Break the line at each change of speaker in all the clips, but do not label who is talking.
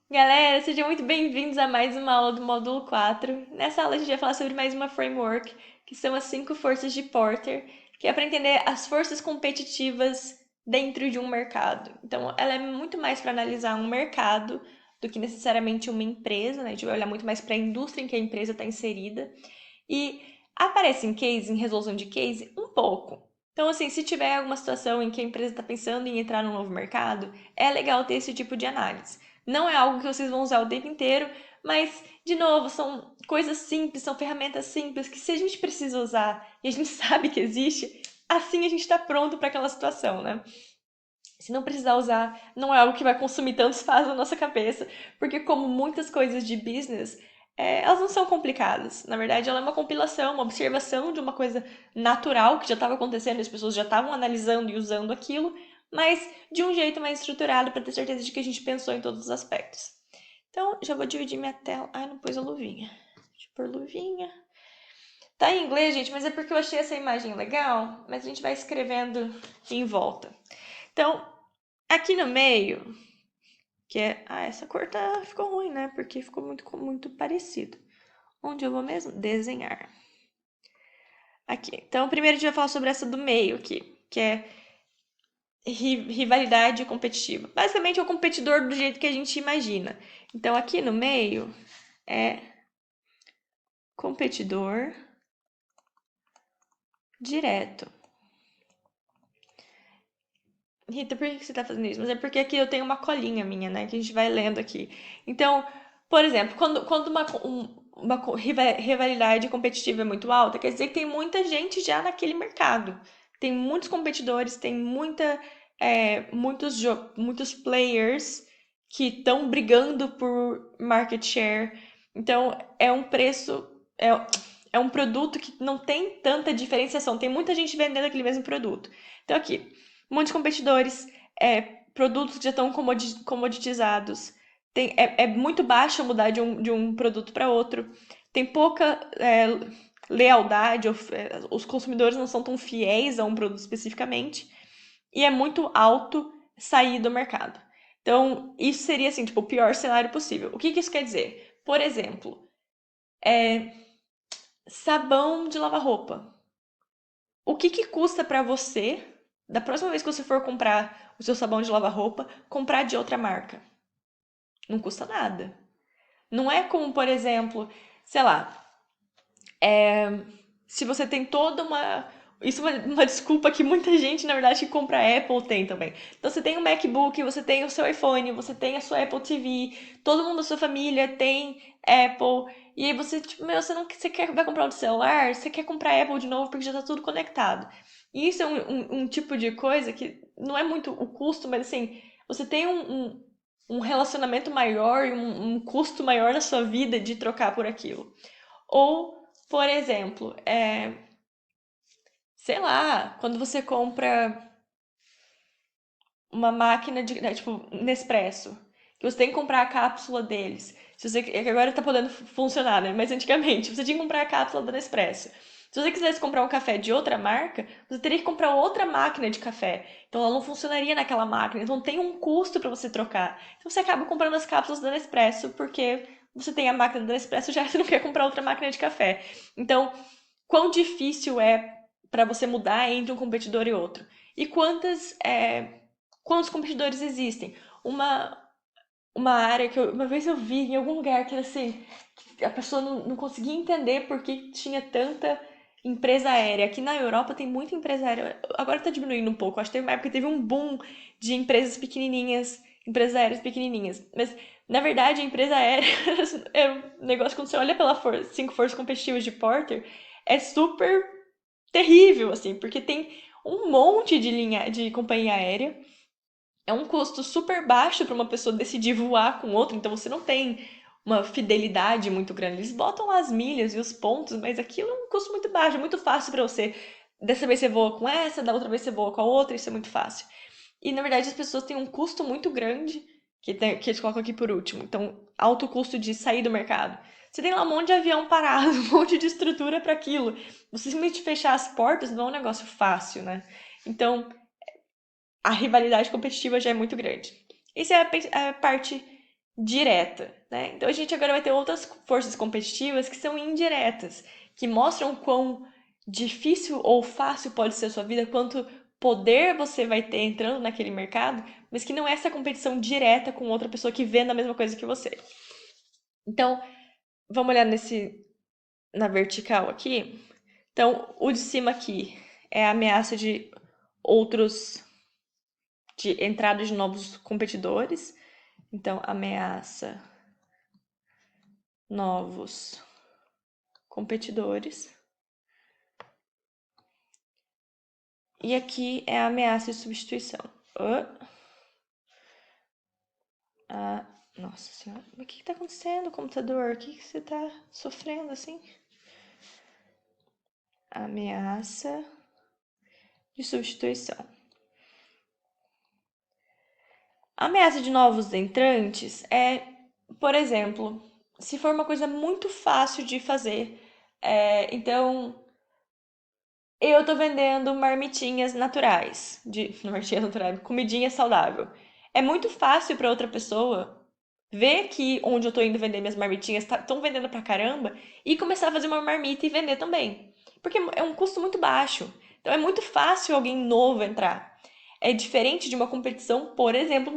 Galera, sejam muito bem-vindos a mais uma aula do módulo 4. Nessa aula a gente vai falar sobre mais uma framework, que são as 5 forças de Porter, que é para entender as forças competitivas dentro de um mercado. Então, ela é muito mais para analisar um mercado do que necessariamente uma empresa, né? A gente vai olhar muito mais para a indústria em que a empresa está inserida. E aparece em case, em resolução de case, um pouco. Então, assim, se tiver alguma situação em que a empresa está pensando em entrar num novo mercado, é legal ter esse tipo de análise. Não é algo que vocês vão usar o tempo inteiro, mas, de novo, são coisas simples, são ferramentas simples que se a gente precisa usar e a gente sabe que existe, assim a gente está pronto para aquela situação, né? Se não precisar usar, não é algo que vai consumir tanto espaço na nossa cabeça, porque como muitas coisas de business, elas não são complicadas. Na verdade, ela é uma compilação, uma observação de uma coisa natural que já estava acontecendo, as pessoas já estavam analisando e usando aquilo, mas de um jeito mais estruturado para ter certeza de que a gente pensou em todos os aspectos. Então, já vou dividir minha tela. Ai, não pus a luvinha. Deixa eu pôr luvinha. Tá em inglês, gente, mas é porque eu achei essa imagem legal, mas a gente vai escrevendo em volta. Então, aqui no meio, que é. Ah, essa cor ficou ruim, né? Porque ficou muito parecido. Onde eu vou mesmo? Desenhar. Aqui. Então, primeiro a gente vai falar sobre essa do meio aqui, que é rivalidade competitiva. Basicamente é o competidor do jeito que a gente imagina. Então, aqui no meio é competidor direto. Rita, por que você tá fazendo isso? Mas é porque aqui eu tenho uma colinha minha, né? Que a gente vai lendo aqui. Então, por exemplo, quando uma rivalidade competitiva é muito alta, quer dizer que tem muita gente já naquele mercado. Tem muitos competidores, tem muitos players que estão brigando por market share. Então, é um produto que não tem tanta diferenciação. Tem muita gente vendendo aquele mesmo produto. Então, aqui muitos competidores, produtos que já estão comoditizados. É muito baixo mudar de um produto para outro. Tem pouca lealdade, os consumidores não são tão fiéis a um produto especificamente. E é muito alto sair do mercado. Então, isso seria assim, tipo, o pior cenário possível. O que isso quer dizer? Por exemplo, sabão de lavar roupa. O que custa para você, da próxima vez que você for comprar o seu sabão de lavar roupa, comprar de outra marca? Não custa nada. Não é como, por exemplo, sei lá, se você tem toda uma. Isso é uma desculpa que muita gente, na verdade, que compra Apple tem também. Então você tem um MacBook, você tem o seu iPhone, você tem a sua Apple TV, todo mundo da sua família tem Apple. E aí você, tipo, meu, vai comprar um celular, você quer comprar Apple de novo porque já tá tudo conectado. E isso é um tipo de coisa que não é muito o custo, mas assim, você tem um relacionamento maior e um custo maior na sua vida de trocar por aquilo. Ou, por exemplo, sei lá, quando você compra uma máquina de, né, tipo, Nespresso, que você tem que comprar a cápsula deles. Se você, é que agora tá podendo funcionar, né? Mas antigamente, você tinha que comprar a cápsula da Nespresso. Se você quisesse comprar um café de outra marca, você teria que comprar outra máquina de café. Então ela não funcionaria naquela máquina. Então tem um custo para você trocar. Então você acaba comprando as cápsulas da Nespresso porque você tem a máquina da Nespresso já você não quer comprar outra máquina de café. Então, quão difícil é para você mudar entre um competidor e outro? E quantos competidores existem? Uma, uma área que uma vez eu vi em algum lugar que era assim, que a pessoa não conseguia entender por que tinha tanta empresa aérea. Aqui na Europa tem muita empresa aérea. Agora tá diminuindo um pouco. Acho que teve uma época que teve um boom de empresas aéreas pequenininhas. Mas, na verdade, a empresa aérea é um negócio, quando você olha pela 5 forças competitivas de Porter, é super terrível, assim, porque tem um monte de linha de companhia aérea, é um custo super baixo para uma pessoa decidir voar com outra, então você não tem uma fidelidade muito grande. Eles botam lá as milhas e os pontos, mas aquilo é um custo muito baixo, é muito fácil para você. Dessa vez você voa com essa, da outra vez você voa com a outra, isso é muito fácil. E na verdade as pessoas têm um custo muito grande que eles colocam aqui por último. Então, alto custo de sair do mercado. Você tem lá um monte de avião parado, um monte de estrutura para aquilo. Você simplesmente fechar as portas não é um negócio fácil, né? Então, a rivalidade competitiva já é muito grande. Isso é a parte direta, né? Então a gente agora vai ter outras forças competitivas que são indiretas, que mostram quão difícil ou fácil pode ser a sua vida, quanto poder você vai ter entrando naquele mercado, mas que não é essa competição direta com outra pessoa que vende a mesma coisa que você. Então, vamos olhar na vertical aqui. Então, o de cima aqui é a ameaça de outros, de entrada de novos competidores. Então, ameaça novos competidores. E aqui é a ameaça de substituição. Nossa senhora, mas o que está acontecendo, computador? O que você está sofrendo assim? Ameaça de substituição. A ameaça de novos entrantes é, por exemplo, se for uma coisa muito fácil de fazer, então eu tô vendendo marmitinhas naturais, marmitinhas naturais, comidinha saudável. É muito fácil para outra pessoa ver que onde eu tô indo vender minhas marmitinhas estão vendendo pra caramba e começar a fazer uma marmita e vender também. Porque é um custo muito baixo. Então é muito fácil alguém novo entrar. É diferente de uma competição, por exemplo,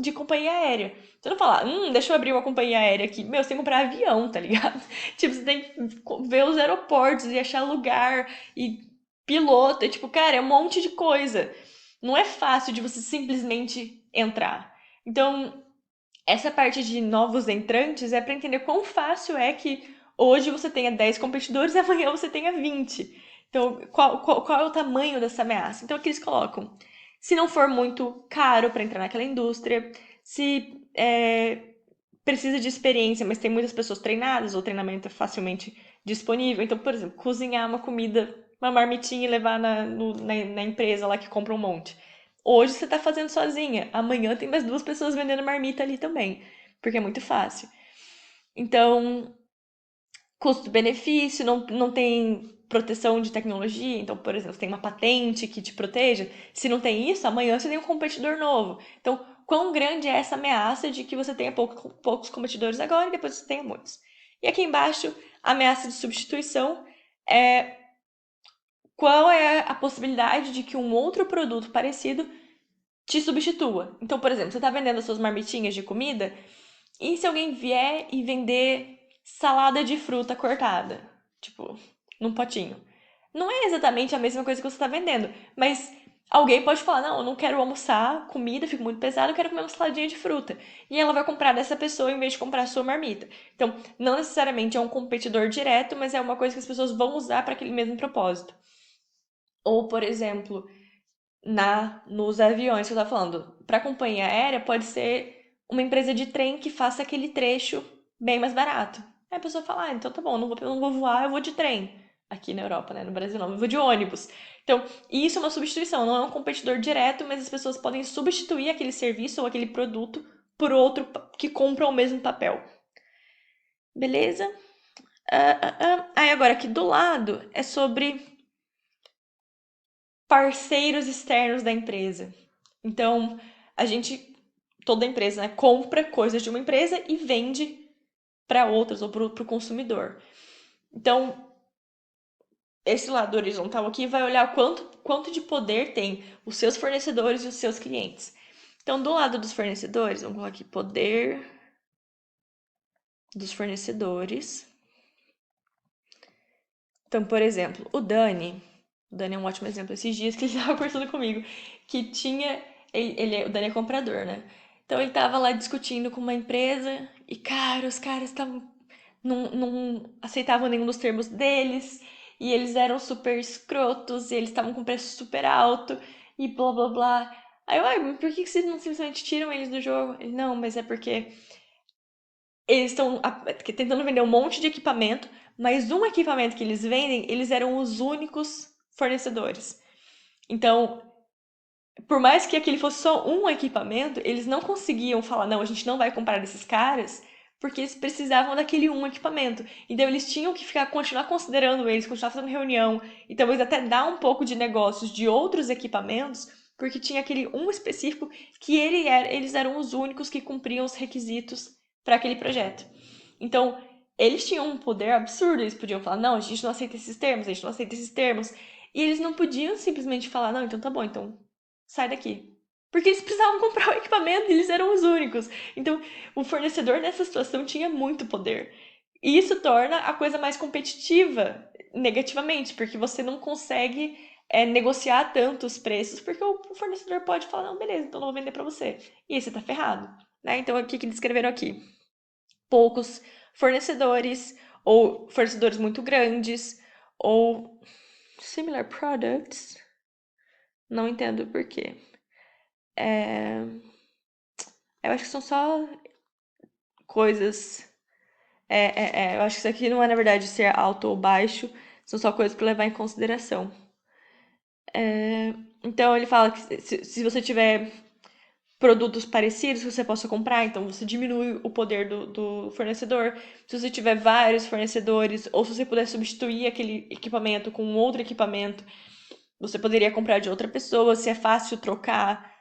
de companhia aérea. Você não fala, deixa eu abrir uma companhia aérea aqui. Meu, você tem que comprar avião, tá ligado? Tipo, você tem que ver os aeroportos e achar lugar e piloto. É tipo, cara, é um monte de coisa. Não é fácil de você simplesmente entrar. Então, essa parte de novos entrantes é para entender quão fácil é que hoje você tenha 10 competidores e amanhã você tenha 20. Então, qual é o tamanho dessa ameaça? Então, aqui eles colocam: se não for muito caro para entrar naquela indústria, se precisa de experiência, mas tem muitas pessoas treinadas, ou o treinamento é facilmente disponível. Então, por exemplo, cozinhar uma comida, uma marmitinha e levar na empresa lá que compra um monte. Hoje você está fazendo sozinha, amanhã tem mais duas pessoas vendendo marmita ali também, porque é muito fácil. Então, custo-benefício, não tem proteção de tecnologia, então, por exemplo, tem uma patente que te proteja. Se não tem isso, amanhã você tem um competidor novo. Então, quão grande é essa ameaça de que você tenha poucos competidores agora e depois você tenha muitos? E aqui embaixo, a ameaça de substituição é qual é a possibilidade de que um outro produto parecido te substitua. Então, por exemplo, você está vendendo as suas marmitinhas de comida, e se alguém vier e vender salada de fruta cortada? Tipo, num potinho. Não é exatamente a mesma coisa que você está vendendo, mas alguém pode falar: não, eu não quero almoçar comida, fico muito pesado, eu quero comer uma saladinha de fruta. E ela vai comprar dessa pessoa em vez de comprar a sua marmita. Então, não necessariamente é um competidor direto, mas é uma coisa que as pessoas vão usar para aquele mesmo propósito. Ou, por exemplo, nos aviões que eu tava falando, para companhia aérea pode ser uma empresa de trem que faça aquele trecho bem mais barato. Aí a pessoa fala: então tá bom, não vou voar, eu vou de trem. Aqui na Europa, né? No Brasil não, eu vou de ônibus. Então, isso é uma substituição, não é um competidor direto, mas as pessoas podem substituir aquele serviço ou aquele produto por outro que compra o mesmo papel. Beleza? Aí agora aqui do lado é sobre parceiros externos da empresa. Então, toda empresa, né, compra coisas de uma empresa e vende para outras ou para o consumidor. Então, esse lado horizontal aqui vai olhar quanto de poder tem os seus fornecedores e os seus clientes. Então, do lado dos fornecedores, vamos colocar aqui poder dos fornecedores. Então, por exemplo, o Dani é um ótimo exemplo. Esses dias que ele estava conversando comigo, que tinha. O Dani é comprador, né? Então ele estava lá discutindo com uma empresa e, cara, os caras estavam. Não aceitavam nenhum dos termos deles e eles eram super escrotos e eles estavam com preço super alto e blá blá blá. Aí eu, por que vocês não simplesmente tiram eles do jogo? Ele, não, mas é porque eles estão tentando vender um monte de equipamento, mas um equipamento que eles vendem, eles eram os únicos fornecedores. Então, por mais que aquele fosse só um equipamento, eles não conseguiam falar: não, a gente não vai comprar desses caras, porque eles precisavam daquele um equipamento. Então, eles tinham que continuar considerando eles, continuar fazendo reunião, e talvez até dar um pouco de negócios de outros equipamentos, porque tinha aquele um específico que eles eram os únicos que cumpriam os requisitos para aquele projeto. Então, eles tinham um poder absurdo, eles podiam falar, não, a gente não aceita esses termos, a gente não aceita esses termos. E eles não podiam simplesmente falar, não, então tá bom, então sai daqui. Porque eles precisavam comprar o equipamento e eles eram os únicos. Então, o fornecedor nessa situação tinha muito poder. E isso torna a coisa mais competitiva negativamente, porque você não consegue negociar tanto os preços, porque o fornecedor pode falar, não, beleza, então não vou vender para você. E aí você tá ferrado. Né? Então, o que eles escreveram aqui? Poucos fornecedores, ou fornecedores muito grandes, ou similar products. Não entendo por quê. Eu acho que são só coisas. Eu acho que isso aqui não é, na verdade, ser alto ou baixo, são só coisas para levar em consideração. Então, ele fala que se você tiver produtos parecidos que você possa comprar, então você diminui o poder do fornecedor. Se você tiver vários fornecedores, ou se você puder substituir aquele equipamento com outro equipamento, você poderia comprar de outra pessoa, se é fácil trocar.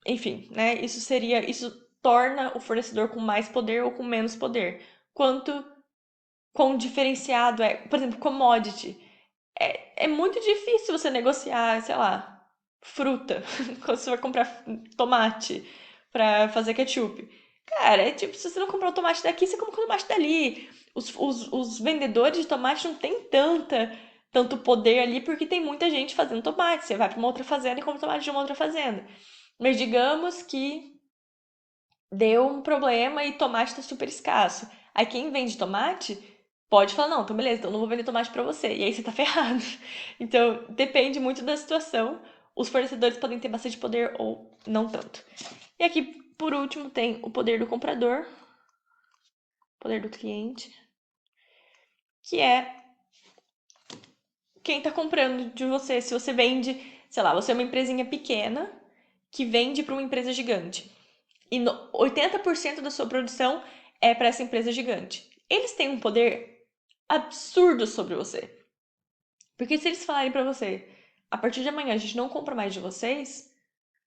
Enfim, né? Isso torna o fornecedor com mais poder ou com menos poder. Quão diferenciado é, por exemplo, commodity. É muito difícil você negociar, sei lá, fruta, quando você vai comprar tomate pra fazer ketchup. Cara, é tipo, se você não comprar o tomate daqui, você compra o tomate dali. Os vendedores de tomate não têm tanto poder ali, porque tem muita gente fazendo tomate. Você vai pra uma outra fazenda e compra tomate de uma outra fazenda. Mas digamos que deu um problema e tomate tá super escasso. Aí quem vende tomate pode falar, não, então beleza, então eu não vou vender tomate pra você. E aí você tá ferrado. Então, depende muito da situação. Os fornecedores podem ter bastante poder ou não tanto. E aqui, por último, tem o poder do comprador, poder do cliente, que é quem tá comprando de você. Se você vende, sei lá, você é uma empresinha pequena que vende para uma empresa gigante. E 80% da sua produção é para essa empresa gigante. Eles têm um poder absurdo sobre você. Porque se eles falarem para você, a partir de amanhã a gente não compra mais de vocês,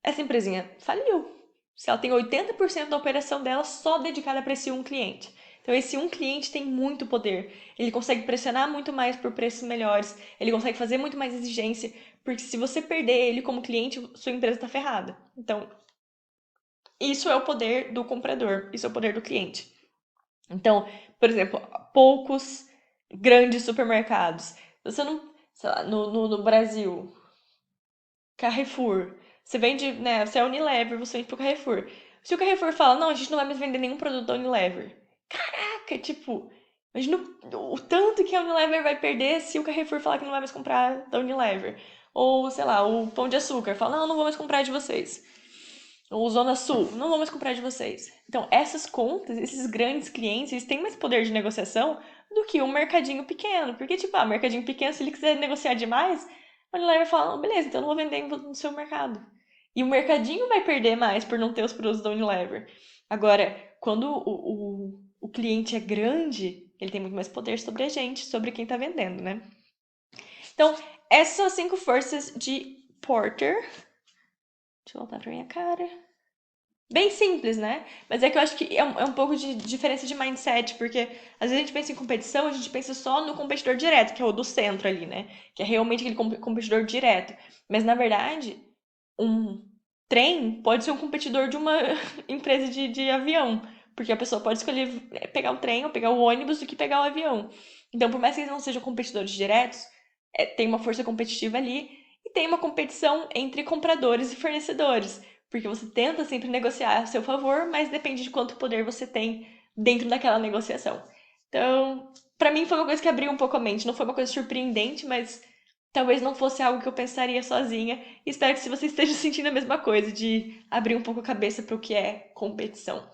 essa empresinha faliu. Se ela tem 80% da operação dela só dedicada para esse um cliente. Então, esse um cliente tem muito poder. Ele consegue pressionar muito mais por preços melhores. Ele consegue fazer muito mais exigência. Porque se você perder ele como cliente, sua empresa está ferrada. Então, isso é o poder do comprador. Isso é o poder do cliente. Então, por exemplo, poucos grandes supermercados. Você não, sei lá, no Brasil, Carrefour. Você vende, né? Você é Unilever, você vende pro Carrefour. Se o Carrefour fala, não, a gente não vai mais vender nenhum produto da Unilever. Caraca, tipo, imagina o tanto que a Unilever vai perder se o Carrefour falar que não vai mais comprar da Unilever. Ou, sei lá, o Pão de Açúcar fala, não, não vou mais comprar de vocês. Ou Zona Sul, não vou mais comprar de vocês. Então, essas contas, esses grandes clientes, eles têm mais poder de negociação do que um mercadinho pequeno. Porque, tipo, mercadinho pequeno, se ele quiser negociar demais, a Unilever fala, não, beleza, então eu não vou vender no seu mercado. E o mercadinho vai perder mais por não ter os produtos da Unilever. Agora, quando o cliente é grande, ele tem muito mais poder sobre a gente, sobre quem tá vendendo, né? Então, essas são as 5 forças de Porter. Deixa eu voltar pra minha cara. Bem simples, né? Mas é que eu acho que é um pouco de diferença de mindset, porque às vezes a gente pensa em competição, a gente pensa só no competidor direto, que é o do centro ali, né? Que é realmente aquele competidor direto. Mas na verdade, um trem pode ser um competidor de uma empresa de avião, porque a pessoa pode escolher pegar o trem ou pegar o ônibus do que pegar o avião. Então, por mais que eles não sejam competidores diretos, tem uma força competitiva ali e tem uma competição entre compradores e fornecedores. Porque você tenta sempre negociar a seu favor, mas depende de quanto poder você tem dentro daquela negociação. Então, pra mim foi uma coisa que abriu um pouco a mente. Não foi uma coisa surpreendente, mas talvez não fosse algo que eu pensaria sozinha. E espero que se você esteja sentindo a mesma coisa, de abrir um pouco a cabeça para o que é competição.